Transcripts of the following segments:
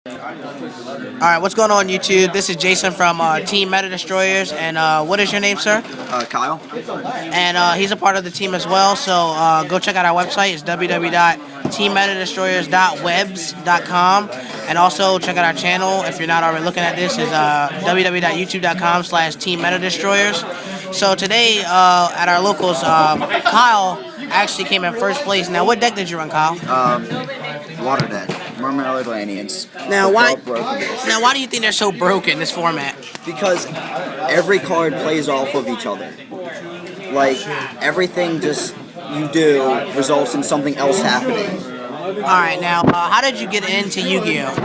Alright, what's going on YouTube? This is Jason from Team Meta Destroyers, and what is your name, sir? Kyle. And he's a part of the team as well, so go check out our website. It's www.teammetadestroyers.webs.com, and also check out our channel, if you're not already looking at this, is www.youtube.com/teammetadestroyers. So today, at our locals, Kyle actually came in first place. Now, what deck did you run, Kyle? Water deck. Mermail Atlanteans. Now, why do you think they're so broken, this format? Because every card plays off of each other. Like, everything just you do results in something else happening. Alright, now, how did you get into Yu-Gi-Oh?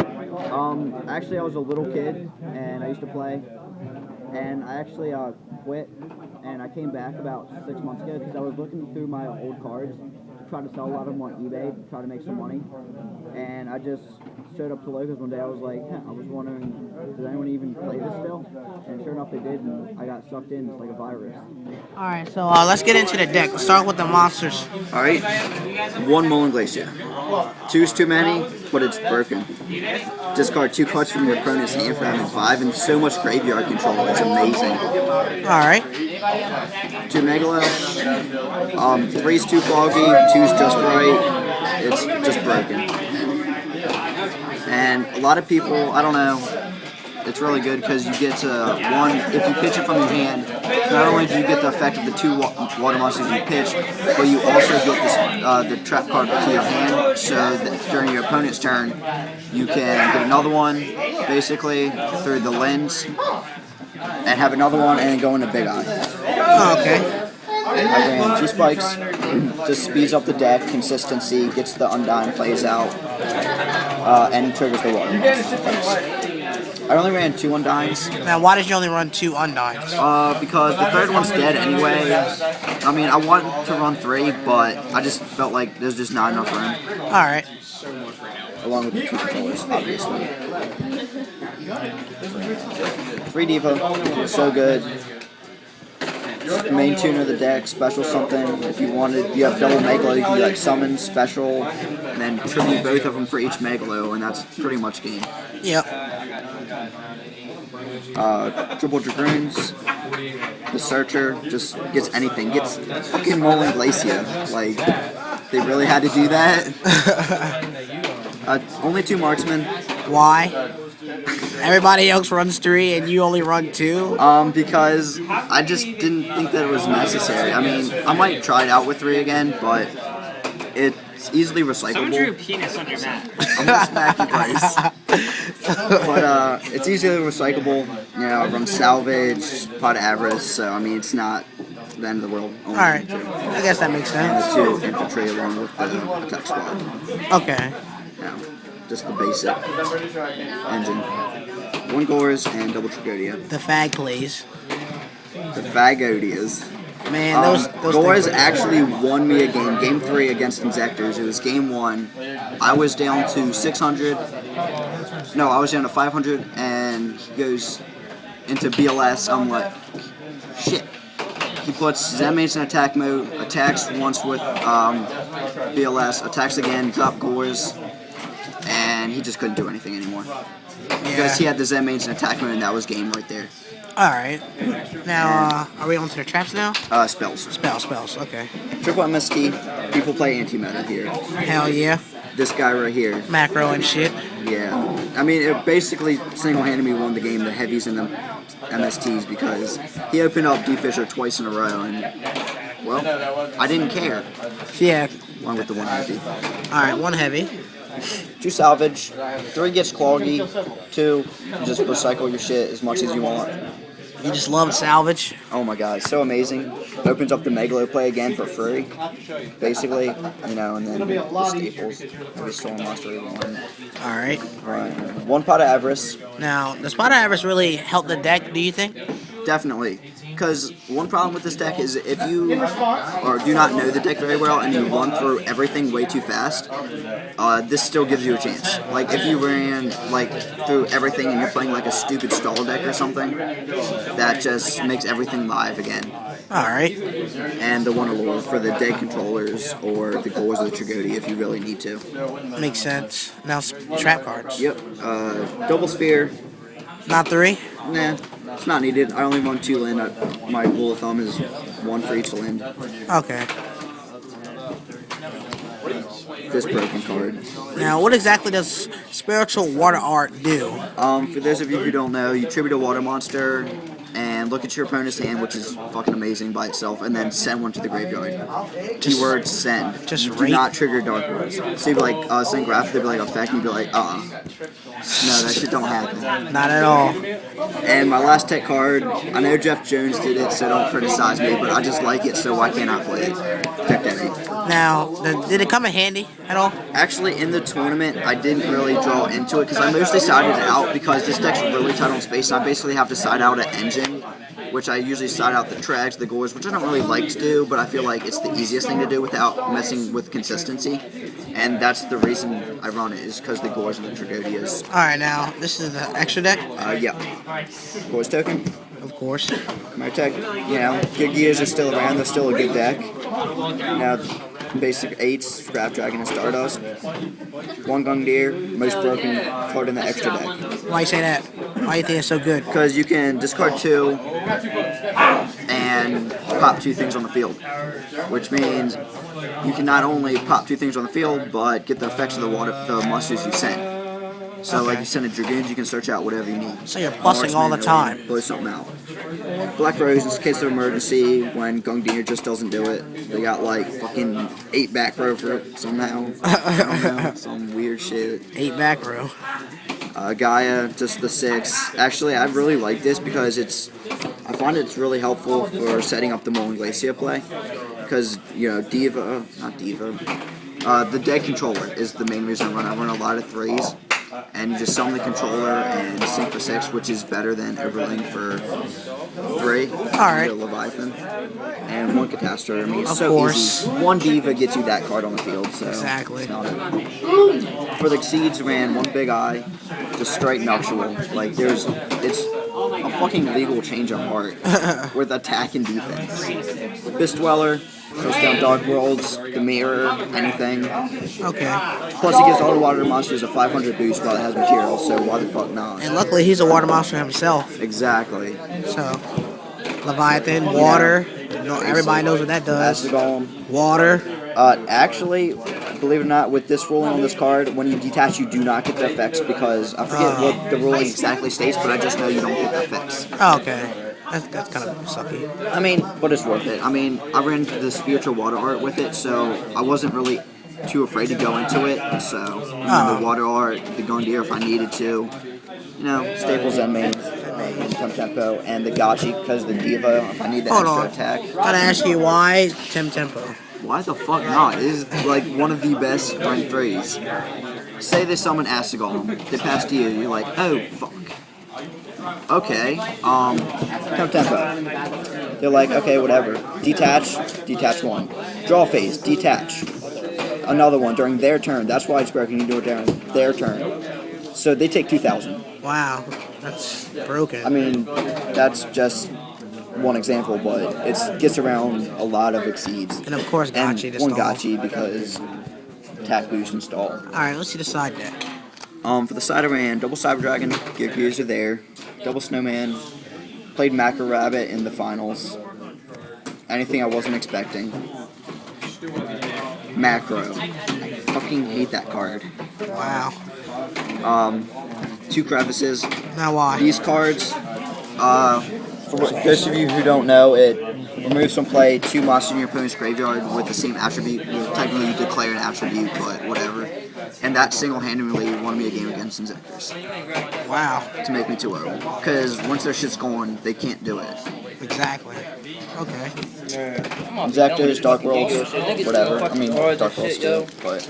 Actually, I was a little kid, and I used to play. And I actually quit, and I came back about 6 months ago because I was looking through my old cards to try to sell a lot of them on eBay to try to make some money. And I just showed up to locals one day. I was like, I was wondering, does anyone even play this still? And sure enough, they did, and I got sucked in. It's like a virus. Alright, so let's get into the deck. Let's start with the monsters. Alright, 1 Mullen Glacier. 2's too many, but it's broken. Discard 2 cards from your opponent's hand for having 5, and so much graveyard control. It's amazing. Alright. 2 Megalo. 3's too foggy, 2's just right. It's just broken. And a lot of people, I don't know, it's really good because you get to, one, if you pitch it from your hand, not only do you get the effect of the 2 water monsters you pitch, but you also get this, the trap card to your hand, so that during your opponent's turn, you can get another one, basically, through the lens, and have another one, and then go into Big Eye. Oh, okay. I ran 2 spikes, just speeds up the deck, consistency, gets the Undying plays out, and triggers the water monster. I only ran 2 Undyings. Now, why did you only run 2 Undyings? Because the third one's dead anyway. I mean, I wanted to run 3, but I just felt like there's just not enough room. Alright. Along with the 2 controllers, obviously. 3 Diva, so good. Main tune of the deck, special something. If you wanted, you have double Megalo, you can do like summon, special, and then tribute both of them for each Megalo, and that's pretty much game. Yep. Triple Dragoons. The Searcher just gets anything. Gets fucking Mullen Glacier. Like, they really had to do that. Only 2 Marksmen. Why? Everybody else runs 3 and you only run 2? Because I just didn't think that it was necessary. I mean, I might try it out with 3 again, but it's easily recyclable. Someone drew a penis on your mat. I'm gonna smack you twice. But it's easily recyclable. You know, I run Salvage, Pot of Avarice, so I mean, it's not the end of the world. Alright, I guess that makes sense. And the 2 infantry along with the attack squad. Okay. Yeah, just the basic engine. 1 Gores and double Tragodia. The fag, please. The Fagodias. Man, those Gores things actually won me a game. Game 3 against Injectors. It was game 1. I was down to 600. No, I was down to 500, and he goes into BLS. I'm like, shit. He puts Zenmates in attack mode, attacks once with BLS, attacks again, drop Gores, and he just couldn't do anything anymore. Because he had the Zenmates in attack mode, and that was game right there. Alright. Now, are we on to the traps now? Spells. Spells, okay. Triple MST, people play anti-meta here. Hell yeah. This guy right here. Macro and shit. Yeah. I mean, it basically single-handedly won the game, the heavies and the MSTs, because he opened up D-Fisher twice in a row, and, well, I didn't care. Yeah. Along with the 1 heavy. Alright, 1 heavy. 2 Salvage. 3 gets Cloggy. 2, you just recycle your shit as much as you want. You just love salvage. Oh my god, so amazing. Opens up the Megalo play again for free, basically, you know, and then the staples. Every Storm Monster 1. Alright. 1 Pot of Avarice. Now, does Pot of Avarice really help the deck, do you think? Definitely. Because one problem with this deck is if you do not know the deck very well and you run through everything way too fast, this still gives you a chance. Like if you ran like through everything and you're playing like a stupid stall deck or something, that just makes everything live again. Alright. and the one allure for the dead controllers or the Gores of the Tragody if you really need to. Makes sense. Now, trap cards. Yep. Double Sphere. Not 3? Nah, it's not needed. I only run 2 land. My rule of thumb is 1 for each land. Okay. This broken card. Now, what exactly does Spiritual Water Art do? For those of you who don't know, you tribute a water monster and look at your opponent's hand, which is fucking amazing by itself, and then send one to the graveyard. Keyword send. Just do not trigger Dark Worlds. So you'd be like, send graph, they'd be like, effect, and you'd be like, No, that shit don't happen. Not at all. And my last tech card, I know Jeff Jones did it, so don't criticize me, but I just like it, so why can't I play it? Tech Daddy. Now, did it come in handy at all? Actually, in the tournament, I didn't really draw into it, because I mostly sided it out, because this deck's really tight on space, I basically have to side out an engine, which I usually side out the Trags, the Gores, which I don't really like to do, but I feel like it's the easiest thing to do without messing with consistency. And that's the reason I run it, is because the Gores and the Tragodias. Alright, now, this is the extra deck? Yeah. Gores token. Of course. My tech, good gears are still around, they're still a good deck. Now, basic 8s, Scrap Dragon and Stardust. 1 Gungnir, most broken card in the extra deck. Why you say that? Why you think it's so good? Because you can discard 2 and pop 2 things on the field, which means you can not only pop 2 things on the field, but get the effects of the monsters you send. So, like you send a Dragoons, you can search out whatever you need. So you're plussing all the time. Blow something out. Black Rose, in case of emergency, when Gungnir just doesn't do it. They got like fucking 8 back row for it somehow. I don't know, some weird shit. 8 back row. Gaia, just the 6. Actually, I really like this because I find it's really helpful for setting up the Molten Glacier play. Because, the dead controller is the main reason I run. I run a lot of 3s. And you just summon the controller and sync for 6, which is better than overlaying for 3. Alright. Leviathan. And 1 Catastrophe. I mean, it's of so course. easy. 1 Diva gets you that card on the field, so exactly. It's not for the Exceeds, ran 1 Big Eye, just straight nuptial. Like, it's a fucking legal change of heart with attack and defense. Fist Dweller. Goes down Dark Worlds, the Mirror, anything. Okay. Plus, he gives all the water monsters a 500 boost while it has material, so why the fuck not? And luckily, he's a water monster himself. Exactly. So, Leviathan, water. Everybody knows what that does. Golem. Water. Actually, believe it or not, with this ruling on this card, when you detach, you do not get the effects because I forget what the ruling exactly states, but I just know you don't get the effects. Oh, okay. That's kind of sucky. I mean, but it's worth it. I mean, I ran the Spiritual Water Art with it, so I wasn't really too afraid to go into it. So, the Water Art, the Gungnir if I needed to, Staples and main Tempo, and the Gotchi because the Diva if I need the extra attack. Gotta ask you why Tempo? Why the fuck not? It is like one of the best run 3s. Say they summon Asagolem, they pass to you, you're like, oh fuck. Okay, Tempo. They're like, okay, whatever. Detach 1. Draw phase, detach. Another one during their turn. That's why it's broken. You do it during their turn. So they take 2,000. Wow, that's broken. I mean, that's just one example, but it gets around a lot of Exceeds. And of course, Gotchi to one stall. Gotchi because attack boost and stall. Alright, let's see the side deck. For the side I ran, double Cyber Dragon, Gears are there. Double Snowman, played Macro Rabbit in the finals. Anything I wasn't expecting. Macro. I fucking hate that card. Wow. 2 crevices. Now why? These cards, for those of you who don't know, it removes from play 2 monsters in your opponent's graveyard with the same attribute. Well, technically you declare an attribute, but whatever. And that single-handedly won me a game against Inzectors. Wow. To make me 2-0. Because once their shit's going, they can't do it. Exactly. Okay. Inzectors, Dark Worlds, whatever. I mean, Dark Worlds too, but...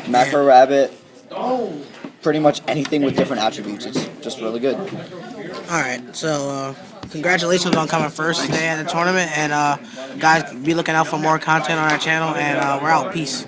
Macro Rabbit, pretty much anything with different attributes. It's just really good. Alright, so congratulations on coming first today at the tournament, and guys, be looking out for more content on our channel, and we're out. Peace.